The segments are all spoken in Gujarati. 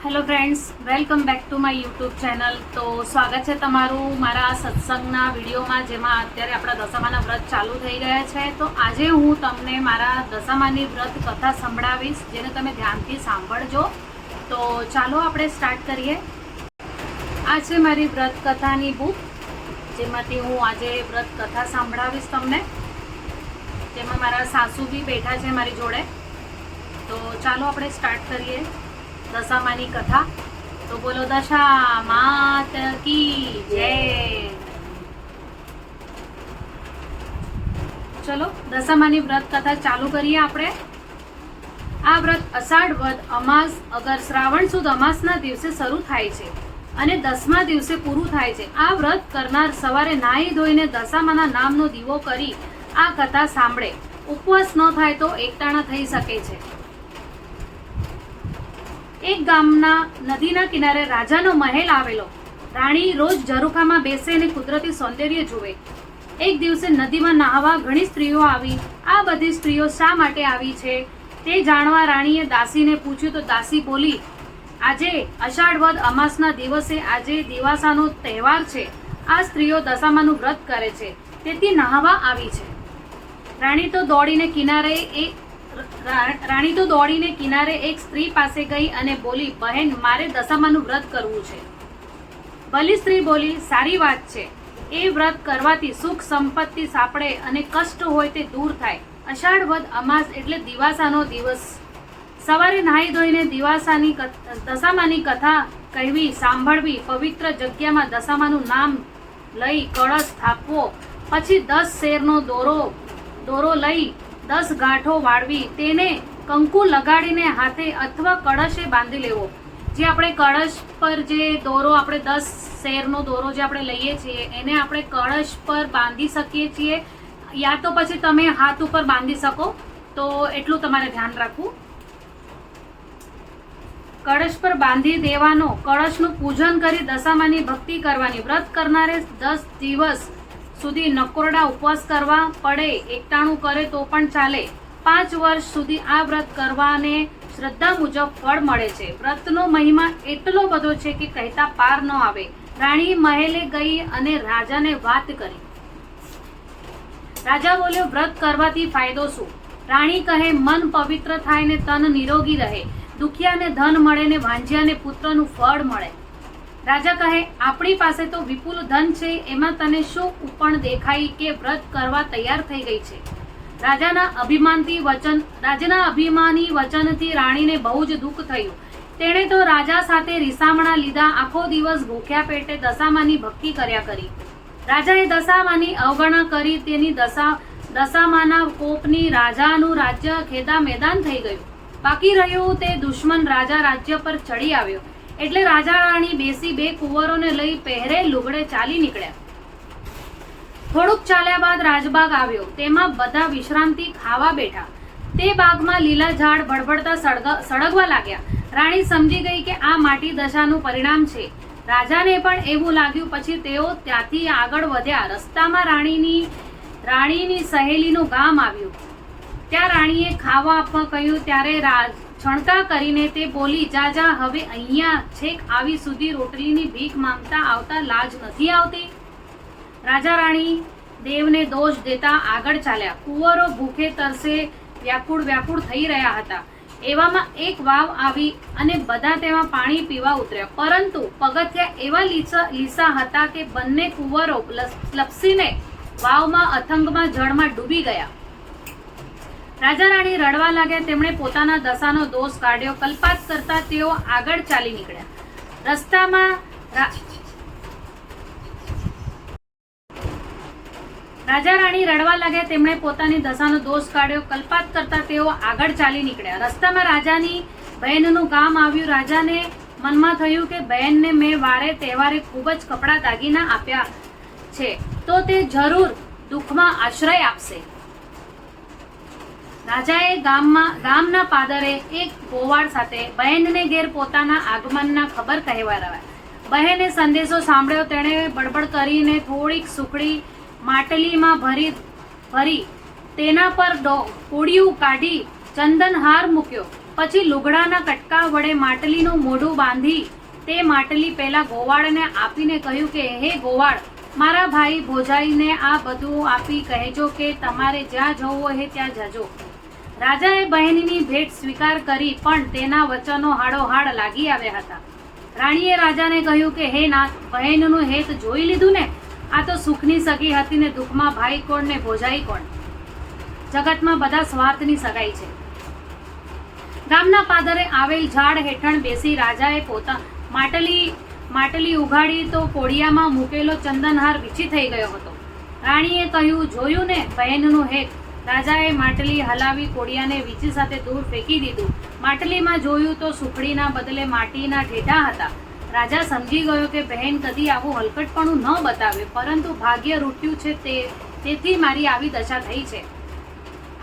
Hello friends, welcome back to my YouTube channel. તો સ્વાગત છે તમારું મારા સત્સંગના વિડીયોમાં, જેમાં અત્યારે આપણા દશામાના વ્રત ચાલુ થઈ ગયા છે. તો આજે હું તમને મારા દશામાની વ્રત કથા સંભળાવીશ, જેને તમે ધ્યાનથી સાંભળજો. તો ચાલો આપણે સ્ટાર્ટ કરીએ. આ છે મારી વ્રત કથાની બુક, જેમાંથી હું આજે વ્રત કથા સંભળાવીશ તમને, જેમાં મારા સાસુ બી બેઠા છે મારી જોડે. તો ચાલો આપણે સ્ટાર્ટ કરીએ દશામાની કથા. તો બોલો દશા માત કી જય. ચલો દશામાની વ્રત કથા ચાલુ કરીએ આપણે. આ વ્રત અષાઢ વદ અમાસ અગર શ્રાવણ સુદ અમાસના દિવસે શરૂ થાય છે અને 10મા દિવસે પૂરું થાય છે. આ વ્રત કરનાર સવારે નાહી ધોઈને દશામાના નામનો દીવો કરી આ કથા સાંભળે. ઉપવાસ ન થાય તો એકટાણા થઈ શકે છે. એક ગામના નદીના કિનારે રાજાનો મહેલ આવેલો. રાણી રોજ ઝરૂખામાં બેસે અને કુદરતી સૌંદર્ય જુએ. એક દિવસે નદીમાં નહાવા ઘણી સ્ત્રીઓ આવી. આ બધી સ્ત્રીઓ શા માટે આવી છે તે જાણવા રાણીએ દાસીને પૂછ્યું. તો દાસી બોલી, આજે અષાઢ વદ અમાસના દિવસે આજે દિવાસાનો તહેવાર છે. આ સ્ત્રીઓ દશામાનું વ્રત કરે છે, તેથી નહાવા આવી છે. રાણી તો દોડીને કિનારે એક સ્ત્રી પાસે ગઈ અને બોલી, બહેન, મારે દશામાનું વ્રત કરવું છે. ભલી સ્ત્રી બોલી, સારી વાત છે. એ વ્રત કરવાથી સુખ સંપત્તિ સાંપડે અને કષ્ટ હોય તે દૂર થાય. અષાઢ વદ અમાસ એટલે દિવાસાનો દિવસ. સવારે નાહી ધોઈને દશામાની કથા કહેવી, સાંભળવી. પવિત્ર જગ્યામાં દશામાનું નામ લઈ કળશ સ્થાપવો. પછી 10 શેરનો દોરો લઈ 10 ગાંઠો વાળવી. તેને કંકુ લગાડીને હાથે અથવા કળશે બાંધી લેવો. જે આપણે કળશ પર જે દોરો, આપણે 10 શેરનો દોરો જે આપણે લઈએ છીએ, એને આપણે કળશ પર બાંધી શકીએ છીએ, યા તો પછી તમે હાથ ઉપર બાંધી શકો. તો એટલું તમારે ધ્યાન રાખવું. કળશ પર બાંધી દેવાનો. કળશનું પૂજન કરી દશામાની ભક્તિ કરવાની. વ્રત કરનારે 10 દિવસ સુધી નકોરડા ઉપવાસ કરવા પડે. એકટાણું કરે તો પણ ચાલે. 5 વર્ષ સુધી આ વ્રત કરવાને શ્રદ્ધા મુજબ ફળ મળે છે. વ્રતનો મહિમા એટલો બધો છે કે કહેતા પાર ન આવે. રાણી મહેલે ગઈ અને રાજાને વાત કરી. રાજા બોલ્યો, વ્રત કરવાથી ફાયદો શું? રાણી કહે, મન પવિત્ર થાય ને તન નિરોગી રહે. દુખિયાને ધન મળે ને વાંજિયાને પુત્રનું ફળ મળે. રાજા કહે, આપણી પાસે તો વિપુલ ધન છે, એમાં તને શું ઉપણ દેખાય કે વ્રત કરવા તૈયાર થઈ ગઈ છે? રાજાના અભિમાની વચનથી રાણીને બહુ જ દુઃખ થયું. તેણે તો રાજા સાથે રીસામણા લીધા. આખો દિવસ ભૂખ્યા પેટે દશામાની ભક્તિ કર્યા કરી. રાજાએ દશામાની અવગણના કરી. તેની દશામાના કોપની રાજાનું રાજ્ય ખેદા મેદાન થઈ ગયું. બાકી રહ્યું તે દુશ્મન રાજા રાજ્ય પર ચડી આવ્યો. એટલે રાજા રાણી બેસી 2 કુંવરોને લઈ પહેરે લુગડે ચાલી નીકળ્યા. થોડુંક ચાલ્યા બાદ રાજબાગ આવ્યો. તેમાં બધા વિશ્રાંતિ ખાવા બેઠા. તે બાગમાં લીલા ઝાડ ભડભડતા સળગવા લાગ્યા. રાણી સમજી ગઈ કે આ માટી દશાનું પરિણામ છે. રાજાને પણ એવું લાગ્યું. પછી તેઓ ત્યાંથી આગળ વધ્યા. રસ્તામાં રાણીની સહેલીનું ગામ આવ્યું. ત્યાં રાણીએ ખાવા આપવા કહ્યું. ત્યારે છણકા કરીને તે બોલી, જા હવે અહીંયા છેક આવી સુધી રોટલીની ભીખ માંગતા આવતા લાજ નથી આવતી? રાજા રાણી દેવને દોષ દેતા આગળ ચાલ્યા. કુંવરો ભૂખે તરસે વ્યાકુળ થઈ રહ્યા હતા. એવામાં એક વાવ આવી અને બધા તેમાં પાણી પીવા ઉતર્યા. પરંતુ પગથિયા એવા લીસા હતા કે બંને કુંવરો લપસીને વાવમાં અથંગમાં જળમાં ડૂબી ગયા. રાજા રાણી રડવા લાગ્યા. તેમણે પોતાના દશાનો દોષ કાઢ્યો. કલ્પાત કરતા તેઓ આગળ ચાલી નીકળ્યા. રસ્તામાં રાજા રાણી રડવા લાગ્યા. તેમણે પોતાની દશાનો દોષ કાઢ્યો. કલ્પાત કરતા તેઓ આગળ ચાલી નીકળ્યા. રસ્તામાં રાજાની બહેનનું ગામ આવ્યું. રાજાને મનમાં થયું કે બહેનને મેં વારે તહેવારે ખૂબ જ કપડાં દાગીના આપ્યા છે, તો તે જરૂર દુઃખમાં આશ્રય આપશે. રાજાએ ગામના પાદરે એક ગોવાળ સાથે બહેનને ઘેર પોતાના આગમનના ખબર કહેવાયા. બહેને સંદેશો સાંભળ્યો. તેણે બડબડ કરીને થોડીક સુખડી માટલીમાં ભરી તેના પર કોડિયું કાઢી ચંદન હાર મૂક્યો. પછી લુગડાના કટકા વડે માટલીનું મોઢું બાંધી તે માટલી પેલા ગોવાળને આપીને કહ્યું કે હે ગોવાળ, મારા ભાઈ ભોજાઈને આ બધું આપી કહેજો કે તમારે જ્યાં જવું હોય ત્યાં જજો. રાજાએ બહેનની ભેટ સ્વીકાર કરી, પણ તેના વચનો હાડોહાડ લાગી આવ્યા હતા. રાણીએ રાજાને કહ્યું કે હે નાથ, બહેનનું હેત જોઈ લીધું ને? આ તો સુખની સગી હતી ને દુઃખમાં ભાઈ કોણ ને ભોજાઈ કોણ? જગતમાં બધા સ્વાર્થની સગાઈ છે. ગામના પાદરે આવેલ ઝાડ હેઠળ બેસી રાજાએ માટલી ઉઘાડી તો કોડિયામાં મૂકેલો ચંદનહાર વીછી થઈ ગયો હતો. રાણીએ કહ્યું, જોયું ને બહેનનું હેત? રાજાએ માટલી હલાવી કોડિયાને વીછી સાથે દૂર ફેંકી દીધું. માટલીમાં જોયું તો સુખડીના બદલે માટીના ઢેઢા હતા. રાજા સમજી ગયો કે બહેન કદી આવું હલકટપણું ન બતાવે, પરંતુ ભાગ્ય રૂઠ્યું છે તેથી મારી આવી દશા થઈ છે.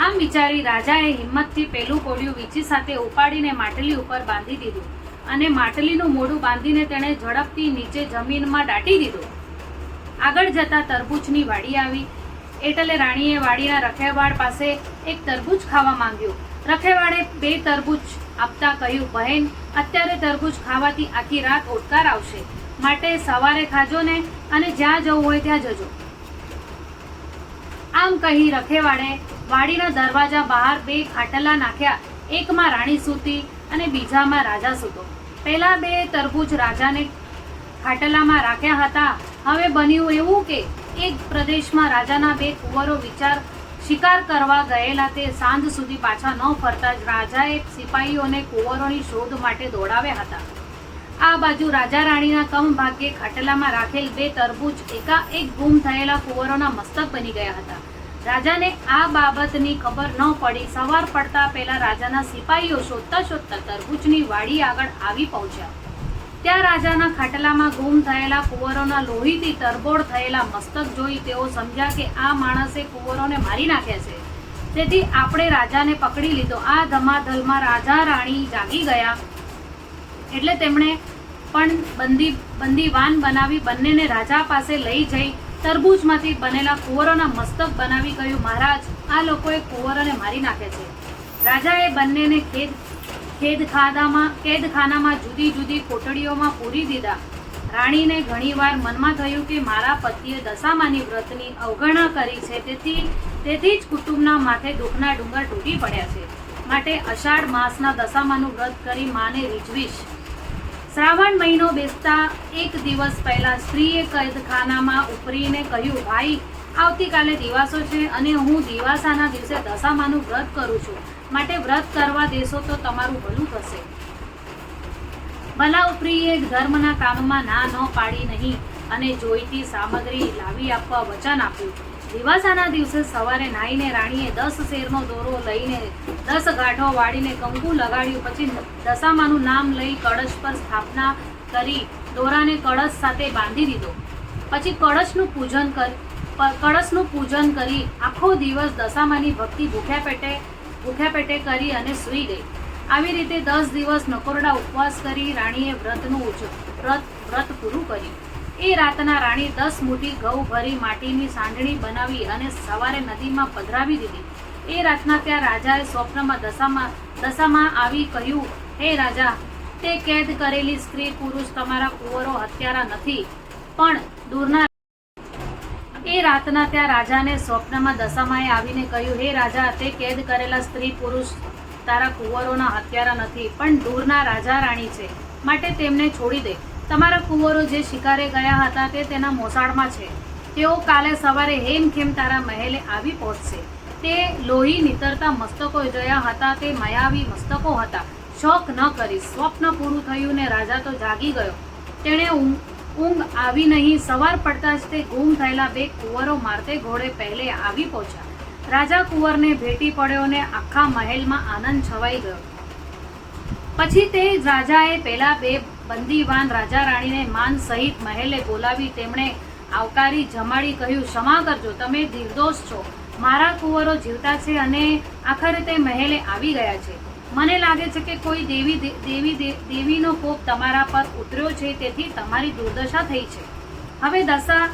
આમ વિચારી રાજાએ હિંમતથી પેલું કોડિયું વીછી સાથે ઉપાડીને માટલી ઉપર બાંધી દીધું અને માટલીનું મોઢું બાંધીને તેણે ઝડપથી નીચે જમીનમાં દાટી દીધું. આગળ જતા તરબૂચની વાડી આવી એટલે રાણીએ વાડીના રખેવાળ પાસે એક તરબૂચ ખાવા માંગ્યું. રખેવાળે 2 તરબૂચ આપતા કહ્યું, બહેન, અત્યારે તરબૂચ ખાવાથી આખી રાત ઓડકાર આવશે, માટે સવારે ખાજો ને અને જ્યાં જવું હોય ત્યાં જજો. આમ કહી રખેવાળે વાડીના દરવાજા બહાર 2 ખાટલા નાખ્યા. એકમાં રાણી સૂતી અને બીજામાં રાજા સૂતો. પહેલા 2 તરબૂચ રાજાને ખાટલામાં રાખ્યા હતા. હવે બન્યું એવું કે એક પ્રદેશમાં રાજાના 2 કુંવરો શિકાર કરવા ગયેલા તે સાંજ સુધી પાછા ન ફરતા જ રાજાએ સિપાહીઓને કુંવરોની શોધ માટે દોડાવ્યા હતા. આ બાજુ રાજા રાણીના કમ ભાગ્યે ખાટલામાં રાખેલ 2 તરબૂચ એકાએક ગુમ થયેલા કુંવરોના મસ્તક બની ગયા હતા. રાજાને આ બાબતની ખબર ન પડી. સવાર પડતા પહેલા રાજાના સિપાહીઓ શોધતા શોધતા તરબૂચની વાડી આગળ આવી પહોંચ્યા. ત્યાં રાજાના ખાટલામાં ગુમ થયેલા કુંવરોના લોહીથી તરબોળ થયેલા મસ્તક જોઈ તેઓ સમજ્યા કે આ માણસે કુંવરોને મારી નાખ્યા છે. તેથી આપણે રાજાને પકડી લીધો. આ ધમાધલમાં રાજા રાણી જાગી ગયા એટલે તેમણે પણ બંદીવાન બનાવી બંનેને રાજા પાસે લઈ જઈ તરબૂચમાંથી બનેલા કુંવરોના મસ્તક બનાવી કહ્યું, મહારાજ, આ લોકોએ કુંવરોને મારી નાખ્યા છે. રાજાએ બંનેને કેદખાનામાં જુદી જુદી કોટડીઓમાં પૂરી દીધા. રાણીને ઘણીવાર મનમાં થયું કે મારા પતિએ દશામાની વ્રતની અવગણના કરી છે, તેથી જ કુટુંબના માથે દુઃખના ડુંગર તૂટી પડ્યા છે. માટે અષાઢ માસના દશામાનું વ્રત કરી માને રીઝવીશ. શ્રાવણ મહિનો બેસતા એક દિવસ પહેલા સ્ત્રીએ કેદખાનામાં ઉપરીને કહ્યું, ભાઈ, આવતીકાલે દિવાસો છે અને હું દિવાસાના દિવસે દશામાનું વ્રત કરું છું, માટે વ્રત કરવા દેશો તો તમારું ભલું થશે. ભલા ઉપરીએ ધર્મના કામમાં ના ન પાડી નહીં અને જોઈતી સામગ્રી લાવી આપવા વચન આપ્યું. દિવાસાના દિવસે સવારે નાહીને રાણીએ 10 શેરનો દોરો લઈને 10 ગાંઠો વાળીને કંકુ લગાડ્યું. પછી દશામાનું નામ લઈ કળશ પર સ્થાપના કરી દોરાને કળશ સાથે બાંધી દીધો. પછી કળશનું પૂજન કરી આખો દિવસ દશામાની ભક્તિ ભૂખ્યા પેટે કરી અને સૂઈ ગઈ. આવી રીતે 10 દિવસ નકોરડા ઉપવાસ કરી રાણીએ વ્રત પૂરું કર્યું. એ રાતના રાણી 10 મુઠ્ઠી ઘઉં ભરી માટીની સાંઢણી બનાવી અને સવારે નદીમાં પધરાવી દીધી. એ રાતના ત્યાં રાજાએ સ્વપ્નમાં દશામાં આવી કહ્યું, હે રાજા, તે કેદ કરેલી સ્ત્રી પુરુષ તમારા કુંવરો હત્યારા નથી, પણ દૂરના. એ રાતના ત્યાં રાજાને સ્વપ્નમાં દશામાએ આવીને કહ્યું, હે રાજા, તે કેદ કરેલા સ્ત્રી પુરુષ તારા કુંવરોના હત્યારા નથી, પણ દૂરના રાજા રાણી છે, માટે તેમને છોડી દે. તમારા કુંવરો જે શિકારે ગયા હતા તે તેના મોસાળમાં છે. તેઓ કાલે સવારે હેમખેમ તારા મહેલે આવી પહોંચશે. તે લોહી નીતરતા મસ્તકો જોયા હતા, તે માયાવી મસ્તકો હતા. શોક ન કરીશ. સ્વપ્ન પૂરું થયું ને રાજા તો જાગી ગયો. તેણે ઊંઘ આવી નહીં. સવાર પડતા જ તે ગુમ થયેલા 2 કુંવરો મારતે ઘોડે પહેલે આવી પહોંચ્યા. રાજા કુંવરને ભેટી પડ્યો ને આખા મહેલમાં આનંદ છવાઈ ગયો. પછી તે રાજાએ પેલા 2 બંદીવાન રાજા રાણીને માન સહિત મહેલે બોલાવી તેમણે આવકારી જમાડી કહ્યું, ક્ષમા કરજો, તમે નિર્દોષ છો. મારા કુંવરો જીવતા છે અને આખરે તે મહેલે આવી ગયા છે. મને લાગે છે કે કોઈ દેવીનો કોપ તમારા પર ઉતર્યો છે, તેથી તમારી દુર્દશા થઈ છે. હવે દશા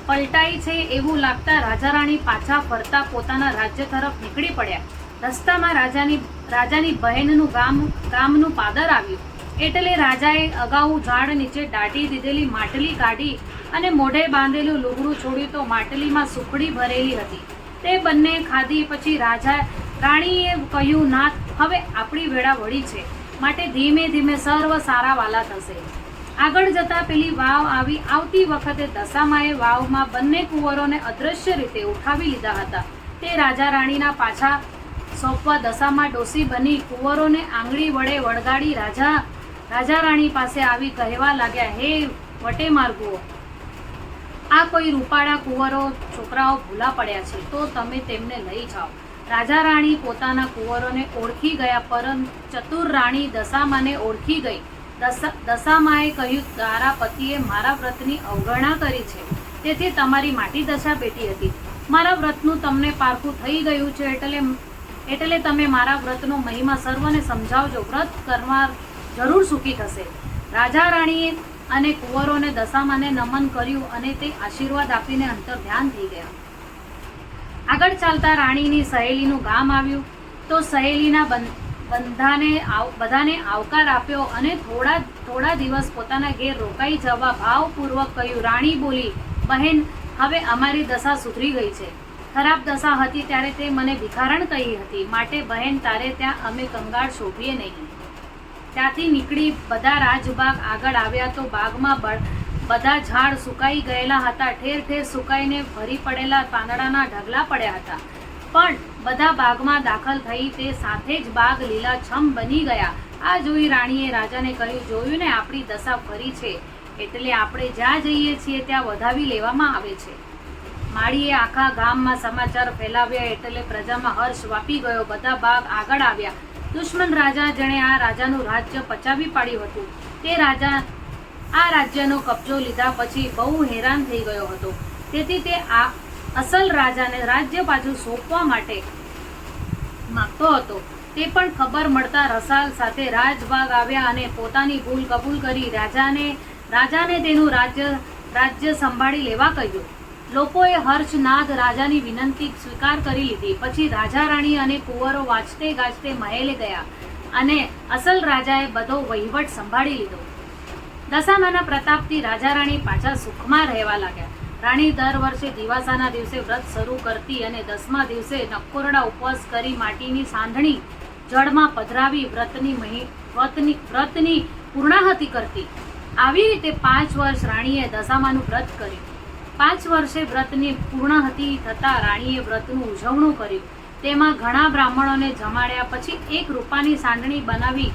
પલટાઈ છે એવું લાગતા રાજા રાણી પાછા ફરતા પોતાના રાજ્ય તરફ નીકળી પડ્યા. રસ્તામાં રાજાની બહેનનું ગામનું પાદર આવ્યું. એટલે રાજાએ અગાઉ ઝાડ નીચે દાટી દીધેલી માટલી કાઢી અને મોઢે બાંધેલું લુગડું છોડ્યું તો માટલીમાં સુખડી ભરેલી હતી. તે બંને ખાધી પછી રાણીએ કહ્યું, નાથ, હવે આપણી વેળા વળી છે, માટે ધીમે ધીમે સર્વ સારા વાલા થશે. આગળ જતા પેલી વાવ આવતી વખતે દશામાએ વાવમાં બંને કુંવરોને અદ્રશ્ય રીતે ઉઠાવી લીધા હતા. તે રાજા રાણીના પાછા સોંપવા દશામાં ડોસી બની કુંવરોને આંગળી વડે વળગાડી રાજા રાણી પાસે આવી કહેવા લાગ્યા, હે વટે માર્ગુઓ, આ કોઈ રૂપાળા કુંવરો છોકરાઓ ભૂલા પડ્યા છે, તો તમે તેમને લઈ જાઓ. રાજા રાણી પોતાના કુંવરોને ઓળખી ગયા, પરંતુ ચતુર રાણી દશામાને ઓળખી ગઈ. દશામાએ કહ્યું, તારા પતિએ મારા વ્રતની અવગણના કરી છે, તેથી તમારી માટી દશા બેટી હતી. મારા વ્રતનું તમને પારખું થઈ ગયું છે, એટલે તમે મારા વ્રતનો મહિમા સર્વને સમજાવજો. વ્રત કરનાર જરૂર સુખી થશે. રાજા રાણીએ અને કુંવરોને દશામાને નમન કર્યું અને તે આશીર્વાદ આપીને અંતર ધ્યાન થઈ ગયા. આગળ ચાલતા રાણીની સહેલીનું ગામ આવ્યું તો સહેલીના બધાને આવકાર આપ્યો અને થોડા દિવસ પોતાના ઘેર રોકાઈ જવા ભાવપૂર્વક કહ્યું. રાણી બોલી, બહેન, હવે અમારી દશા સુધરી ગઈ છે. ખરાબ દશા હતી ત્યારે તે મને ભિખારણ કહી હતી, માટે બહેન, તારે ત્યાં અમે કંગાળ શોભીએ નહીં. ત્યાંથી નીકળી બધા રાજબાગ આગળ આવ્યા તો બાગમાં બધા ઝાડ સુકાઈ ગયેલા હતા. ઠેર ઠેર સુકાઈને ભરી પડેલા પાંદડાના ઢગલા પડ્યા હતા. પણ બધા બાગમાં દાખલ થઈ તે સાથે જ બાગ લીલાછમ બની ગયા. આ જોઈ રાણીએ રાજાને કહ્યું, જોયું ને, આપણી દશા ફરી છે, એટલે આપણે જ્યાં જઈએ છીએ ત્યાં વધાવી લેવામાં આવે છે. માળીએ આખા ગામમાં સમાચાર ફેલાવ્યા એટલે પ્રજામાં હર્ષ વાપી ગયો. બધા બાગ આગળ આવ્યા. દુશ્મન રાજા જેણે આ રાજાનું રાજ્ય પચાવી પાડ્યું હતું, તે રાજા આ રાજ્યનો કબજો લીધા પછી બહુ હેરાન થઈ ગયો હતો. તેથી તે આ અસલ રાજાને રાજ્ય પાછું સોંપવા માટે માંગતો હતો. તે પણ ખબર મળતા રસાલ સાથે રાજબાગ આવ્યા અને પોતાની ભૂલ કબૂલ કરી રાજાને તેનું રાજ્ય સંભાળી લેવા કહ્યું. લોકોએ હર્ષનાદ રાજાની વિનંતી સ્વીકાર કરી લીધી. પછી રાજા રાણી અને કુંવરો વાંચતે ગાજતે મહેલે ગયા અને અસલ રાજાએ બધો વહીવટ સંભાળી લીધો. દશામાના પ્રતાપથી રાજા રાણી પાછા સુખમાં રહેવા લાગ્યા. રાણી દર વર્ષે દિવાસાના દિવસે વ્રત શરૂ કરતી અને 10મા દિવસે નકોરડા ઉપવાસ કરી માટીની સાંધણી જળમાં પધરાવી વ્રતની પૂર્ણાહતિ કરતી. આવી રીતે 5 વર્ષ રાણીએ દશામાનું વ્રત કર્યું. 5 વર્ષે વ્રતની પૂર્ણાહતિ થતાં રાણીએ વ્રતનું ઉજવણું કર્યું. તેમાં ઘણા બ્રાહ્મણોને જમાડ્યા. પછી એક રૂપાની સાંડણી બનાવી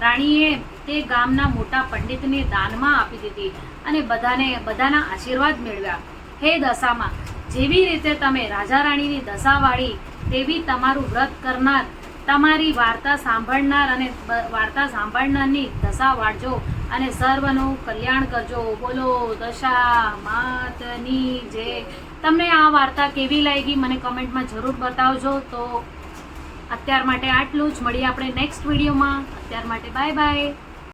રાણીએ તે ગામના મોટા પંડિતને દાનમાં આપી દીધી અને બધાના આશીર્વાદ મેળવ્યા. હે દશામાં, જેવી રીતે તમે રાજા રાણીની દશા વાળી, તેવી તમારું વ્રત કરનાર, તમારી વાર્તા સાંભળનાર અને વાર્તા સાંભળનારની દશા વાળજો અને સર્વનું કલ્યાણ કરજો. બોલો દશા માતની જય. તમને આ વાર્તા કેવી લાગી મને કમેન્ટમાં જરૂર બતાવજો. તો અત્યાર માટે આટલું જ. મળીએ આપણે નેક્સ્ટ વિડીયોમાં. અત્યાર માટે બાય બાય.